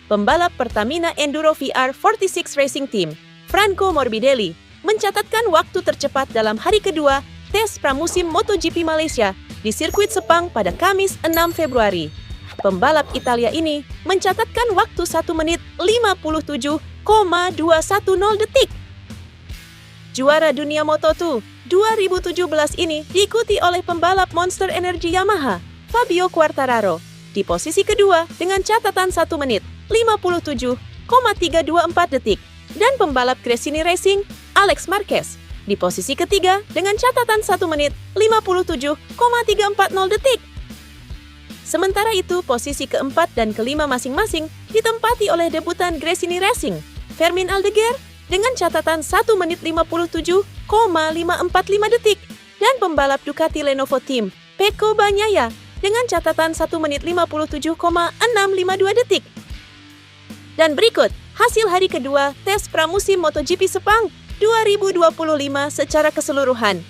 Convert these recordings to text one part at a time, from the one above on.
pembalap Pertamina Enduro VR 46 Racing Team, Franco Morbidelli, mencatatkan waktu tercepat dalam hari kedua tes pramusim MotoGP Malaysia di sirkuit Sepang pada Kamis 6 Februari. Pembalap Italia ini mencatatkan waktu 1 menit 57,210 detik. Juara dunia Moto2 2017 ini diikuti oleh pembalap Monster Energy Yamaha, Fabio Quartararo, di posisi kedua dengan catatan 1 menit 57,324 detik, dan pembalap Gresini Racing, Alex Marquez, di posisi ketiga dengan catatan 1 menit 57,340 detik. Sementara itu, posisi keempat dan kelima masing-masing ditempati oleh debutan Gresini Racing, Fermin Aldeguer, dengan catatan 1 menit 57,545 detik, dan pembalap Ducati Lenovo Team, Pecco Bagnaia, dengan catatan 1 menit 57,652 detik. Dan berikut hasil hari kedua tes pramusim MotoGP Sepang 2025 secara keseluruhan.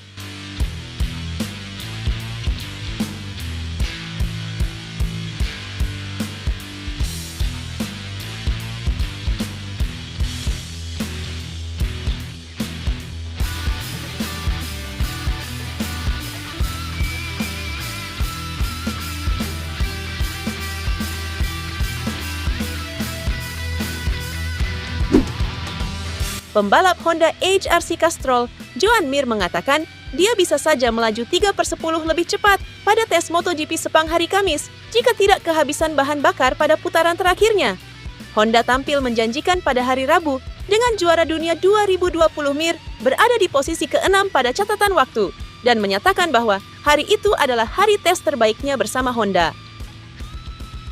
Pembalap Honda HRC Castrol, Joan Mir, mengatakan dia bisa saja melaju 3/10 lebih cepat pada tes MotoGP Sepang hari Kamis jika tidak kehabisan bahan bakar pada putaran terakhirnya. Honda tampil menjanjikan pada hari Rabu dengan juara dunia 2020 Mir berada di posisi ke-6 pada catatan waktu dan menyatakan bahwa hari itu adalah hari tes terbaiknya bersama Honda.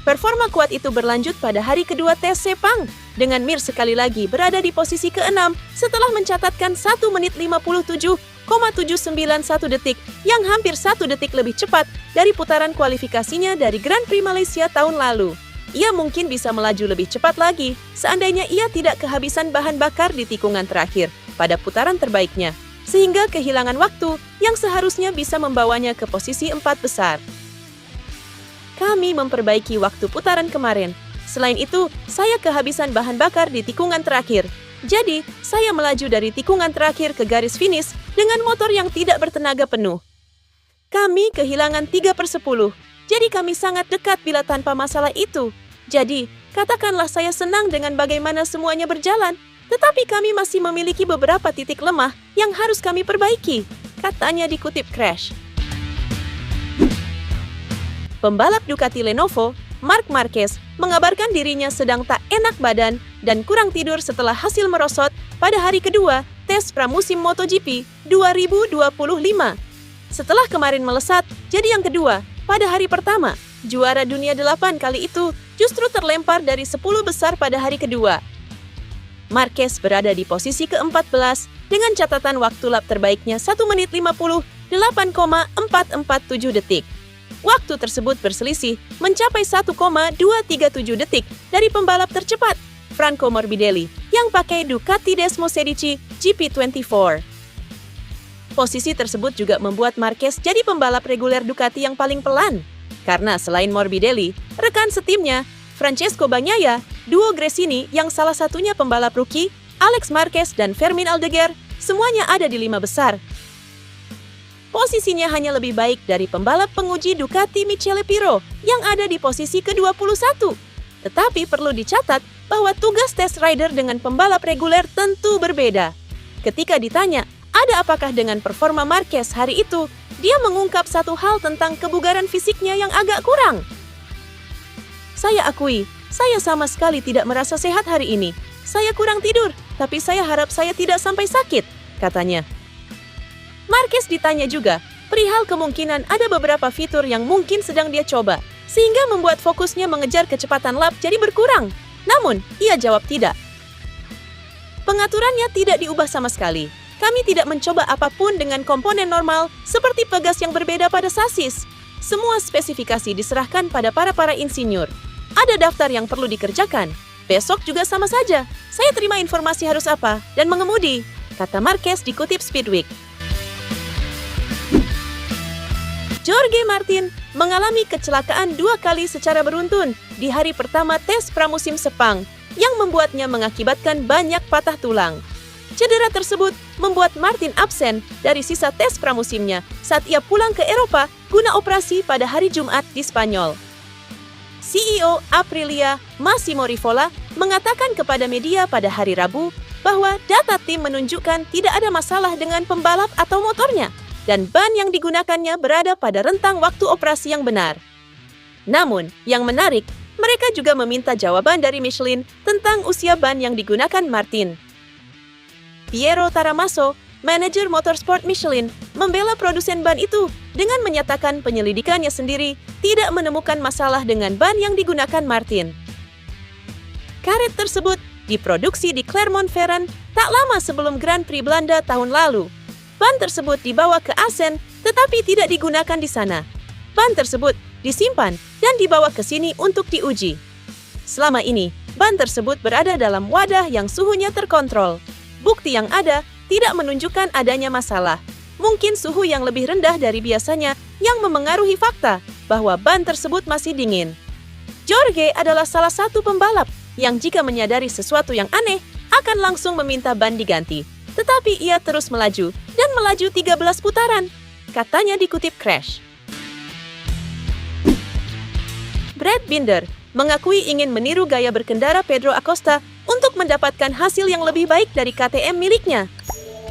Performa kuat itu berlanjut pada hari kedua tes Sepang, dengan Mir sekali lagi berada di posisi ke-6 setelah mencatatkan 1 menit 57,791 detik yang hampir 1 detik lebih cepat dari putaran kualifikasinya dari Grand Prix Malaysia tahun lalu. Ia mungkin bisa melaju lebih cepat lagi seandainya ia tidak kehabisan bahan bakar di tikungan terakhir pada putaran terbaiknya, sehingga kehilangan waktu yang seharusnya bisa membawanya ke posisi 4 besar. Kami memperbaiki waktu putaran kemarin. Selain itu, saya kehabisan bahan bakar di tikungan terakhir. Jadi, saya melaju dari tikungan terakhir ke garis finish dengan motor yang tidak bertenaga penuh. Kami kehilangan 3/10, jadi kami sangat dekat bila tanpa masalah itu. Jadi, katakanlah saya senang dengan bagaimana semuanya berjalan, tetapi kami masih memiliki beberapa titik lemah yang harus kami perbaiki, katanya dikutip Crash. Pembalap Ducati Lenovo, Marc Marquez, mengabarkan dirinya sedang tak enak badan dan kurang tidur setelah hasil merosot pada hari kedua tes pramusim MotoGP 2025. Setelah kemarin melesat jadi yang kedua, pada hari pertama, juara dunia 8 kali itu justru terlempar dari 10 besar pada hari kedua. Marquez berada di posisi ke-14 dengan catatan waktu lap terbaiknya 1 menit 58,447 detik. Waktu tersebut berselisih mencapai 1,237 detik dari pembalap tercepat, Franco Morbidelli, yang pakai Ducati Desmosedici GP24. Posisi tersebut juga membuat Marquez jadi pembalap reguler Ducati yang paling pelan, karena selain Morbidelli, rekan setimnya, Francesco Bagnaia, duo Gresini yang salah satunya pembalap rookie, Alex Marquez dan Fermin Aldeguer, semuanya ada di 5 besar. Posisinya hanya lebih baik dari pembalap penguji Ducati Michele Pirro yang ada di posisi ke-21. Tetapi perlu dicatat bahwa tugas test rider dengan pembalap reguler tentu berbeda. Ketika ditanya, ada apakah dengan performa Marquez hari itu, dia mengungkap satu hal tentang kebugaran fisiknya yang agak kurang. Saya akui, saya sama sekali tidak merasa sehat hari ini. Saya kurang tidur, tapi saya harap saya tidak sampai sakit, katanya. Marquez ditanya juga perihal kemungkinan ada beberapa fitur yang mungkin sedang dia coba, sehingga membuat fokusnya mengejar kecepatan lap jadi berkurang. Namun, ia jawab tidak. Pengaturannya tidak diubah sama sekali. Kami tidak mencoba apapun dengan komponen normal seperti pegas yang berbeda pada sasis. Semua spesifikasi diserahkan pada para insinyur. Ada daftar yang perlu dikerjakan. Besok juga sama saja. Saya terima informasi harus apa dan mengemudi, kata Marquez dikutip Speedweek. Jorge Martin, mengalami kecelakaan 2 kali secara beruntun di hari pertama tes pramusim Sepang yang membuatnya mengakibatkan banyak patah tulang. Cedera tersebut membuat Martin absen dari sisa tes pramusimnya saat ia pulang ke Eropa guna operasi pada hari Jumat di Spanyol. CEO Aprilia, Massimo Rivola, mengatakan kepada media pada hari Rabu bahwa data tim menunjukkan tidak ada masalah dengan pembalap atau motornya dan ban yang digunakannya berada pada rentang waktu operasi yang benar. Namun, yang menarik, mereka juga meminta jawaban dari Michelin tentang usia ban yang digunakan Martin. Piero Taramasso, manajer motorsport Michelin, membela produsen ban itu dengan menyatakan penyelidikannya sendiri tidak menemukan masalah dengan ban yang digunakan Martin. Karet tersebut diproduksi di Clermont-Ferrand tak lama sebelum Grand Prix Belanda tahun lalu. Ban tersebut dibawa ke Assen tetapi tidak digunakan di sana. Ban tersebut disimpan dan dibawa ke sini untuk diuji. Selama ini, ban tersebut berada dalam wadah yang suhunya terkontrol. Bukti yang ada tidak menunjukkan adanya masalah. Mungkin suhu yang lebih rendah dari biasanya yang memengaruhi fakta bahwa ban tersebut masih dingin. Jorge adalah salah satu pembalap yang jika menyadari sesuatu yang aneh akan langsung meminta ban diganti. Tetapi ia terus melaju dan melaju 13 putaran, katanya dikutip Crash. Brad Binder mengakui ingin meniru gaya berkendara Pedro Acosta untuk mendapatkan hasil yang lebih baik dari KTM miliknya.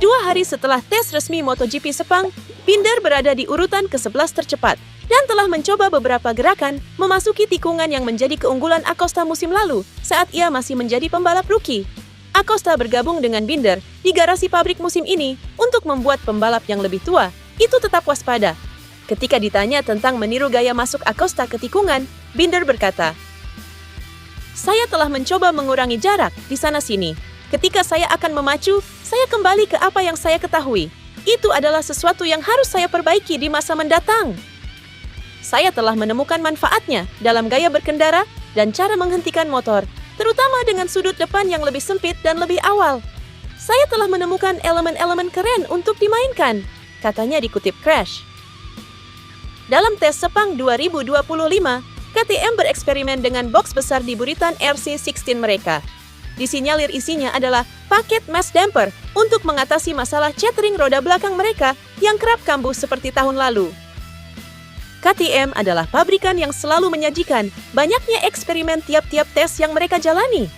2 hari setelah tes resmi MotoGP Sepang, Binder berada di urutan ke-11 tercepat dan telah mencoba beberapa gerakan memasuki tikungan yang menjadi keunggulan Acosta musim lalu saat ia masih menjadi pembalap rookie. Acosta bergabung dengan Binder di garasi pabrik musim ini untuk membuat pembalap yang lebih tua itu tetap waspada. Ketika ditanya tentang meniru gaya masuk Acosta ke tikungan, Binder berkata, "Saya telah mencoba mengurangi jarak di sana-sini. Ketika saya akan memacu, saya kembali ke apa yang saya ketahui. Itu adalah sesuatu yang harus saya perbaiki di masa mendatang. Saya telah menemukan manfaatnya dalam gaya berkendara dan cara menghentikan motor, terutama dengan sudut depan yang lebih sempit dan lebih awal. Saya telah menemukan elemen-elemen keren untuk dimainkan," katanya dikutip Crash. Dalam tes Sepang 2025, KTM bereksperimen dengan box besar di buritan RC16 mereka. Disinyalir isinya adalah paket mass damper untuk mengatasi masalah chattering roda belakang mereka yang kerap kambuh seperti tahun lalu. KTM adalah pabrikan yang selalu menyajikan banyaknya eksperimen tiap-tiap tes yang mereka jalani.